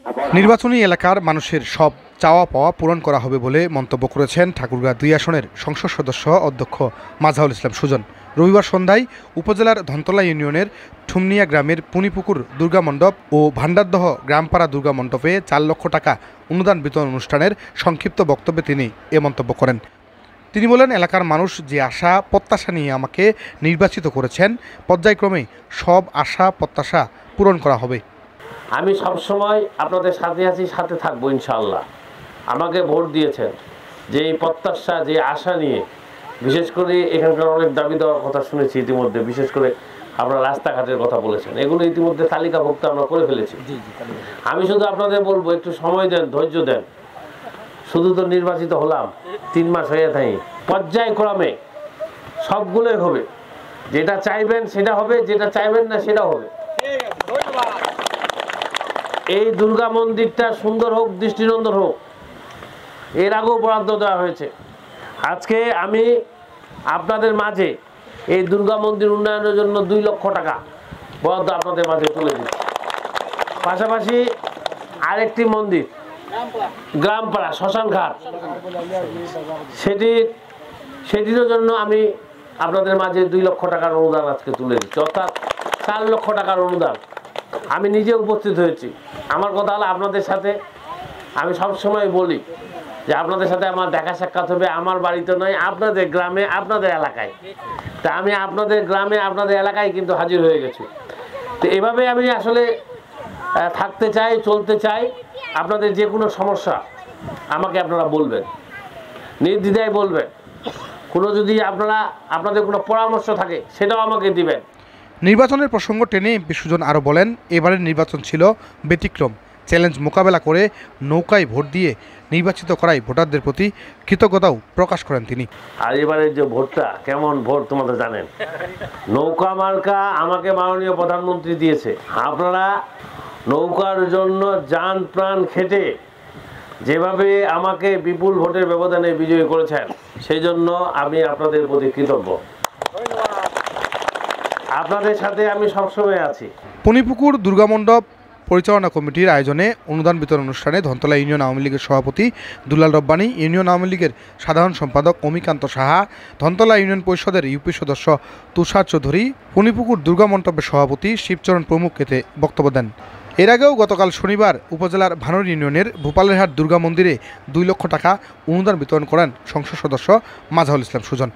নির্বাচনী এলাকার মানুষের সব চাওয়া পাওয়া পূরণ করা হবে বলে মন্তব্য করেছেন ঠাকুরগাঁ ২ আসনের সংসদ সদস্য অধ্যক্ষ মাজাহুল ইসলাম সুজন। রবিবার সন্ধ্যায় উপজেলার ধনতলা ইউনিয়নের ঠুমনিয়া গ্রামের পুনিপুকুর দুর্গা মণ্ডপ ও ভান্ডারদহ গ্রামপাড়া দুর্গা মণ্ডপে ৪ লক্ষ টাকা অনুদান বিতরণ অনুষ্ঠানের সংক্ষিপ্ত বক্তব্যে তিনি এ মন্তব্য করেন। তিনি বলেন, এলাকার মানুষ যে আশা প্রত্যাশা নিয়ে আমাকে নির্বাচিত করেছেন, পর্যায়ক্রমে সব আশা প্রত্যাশা পূরণ করা হবে। আমি সবসময় আপনাদের সাথে আছি, সাথে থাকবো ইনশাআল্লাহ। আমাকে ভোট দিয়েছেন যে এই প্রত্যাশা, যে আশা নিয়ে, বিশেষ করে এখানকার অনেক দাবি দেওয়ার কথা শুনেছি ইতিমধ্যে, বিশেষ করে আপনারা রাস্তাঘাটের কথা বলেছেন, এগুলো ইতিমধ্যে তালিকাভুক্ত আমরা করে ফেলেছি। আমি শুধু আপনাদের বলবো, একটু সময় দেন, ধৈর্য দেন। শুধু তো নির্বাচিত হলাম, 3 মাস হয়ে থাকি, পর্যায়ক্রমে সবগুলোই হবে। যেটা চাইবেন সেটা হবে, যেটা চাইবেন না সেটা হবে। এই দুর্গা মন্দিরটা সুন্দর হোক, দৃষ্টিনন্দন হোক, এর আগেও বরাদ্দ দেওয়া হয়েছে। আজকে আমি আপনাদের মাঝে এই দুর্গা মন্দির উন্নয়নের জন্য 2 লক্ষ টাকা বরাদ্দ আপনাদের মাঝে তুলে দিচ্ছি। পাশাপাশি আরেকটি মন্দির, গ্রামপাড়া শ্মশান ঘাট, সেটির জন্য আমি আপনাদের মাঝে 2 লক্ষ টাকার অনুদান আজকে তুলে দিচ্ছি, অর্থাৎ 4 লক্ষ টাকার অনুদান। আমি নিজে উপস্থিত হয়েছি। আমার কথা হলো, আপনাদের সাথে আমি সবসময় বলি যে আপনাদের সাথে আমার দেখা সাক্ষাৎ হবে আমার বাড়িতে নয়, আপনাদের গ্রামে, আপনাদের এলাকায়। তা আমি আপনাদের গ্রামে, আপনাদের এলাকায় কিন্তু হাজির হয়ে গেছি। তো এভাবে আমি আসলে থাকতে চাই, চলতে চাই। আপনাদের যে কোনো সমস্যা আমাকে আপনারা বলবেন, নির্দ্বিধায় বলবেন। কোনো যদি আপনাদের কোনো পরামর্শ থাকে সেটাও আমাকে দিবেন। নির্বাচনের প্রসঙ্গ টেনে এমপি সুজন আরও বলেন, এবারের নির্বাচন ছিল ব্যতিক্রম। চ্যালেঞ্জ মোকাবেলা করে নৌকায় ভোট দিয়ে নির্বাচিত করায় ভোটারদের প্রতি কৃতজ্ঞতাও প্রকাশ করেন তিনি। আর এবারের যে ভোটটা, কেমন ভোট তোমাদের জানেন। নৌকা মার্কা আমাকে মাননীয় প্রধানমন্ত্রী দিয়েছে। আপনারা নৌকার জন্য জান প্রাণ খেটে যেভাবে আমাকে বিপুল ভোটের ব্যবধানে বিজয়ী করেছেন, সেই জন্য আমি আপনাদের প্রতি কৃতজ্ঞ। আপনাদের সাথে আমি সবসময় আছি। পুনিপুকুর দুর্গা মণ্ডপ পরিচালনা কমিটির আয়োজনে অনুদান বিতরণ অনুষ্ঠানে ধনতলা ইউনিয়ন আওয়ামী লীগের সভাপতি দুলাল রব্বানী, ইউনিয়ন আওয়ামী লীগের সাধারণ সম্পাদক অমিকান্ত সাহা, ধনতলা ইউনিয়ন পরিষদের ইউপি সদস্য তুষার চৌধুরী, পুনিপুকুর দুর্গা মণ্ডপের সভাপতি শিবচরণ প্রমুখ এতে বক্তব্য দেন। এর আগেও গতকাল শনিবার উপজেলার ভানোর ইউনিয়নের ভূপালেরহাট দুর্গা মন্দিরে 2 লক্ষ টাকা অনুদান বিতরণ করেন সংসদ সদস্য মাজাহুল ইসলাম সুজন।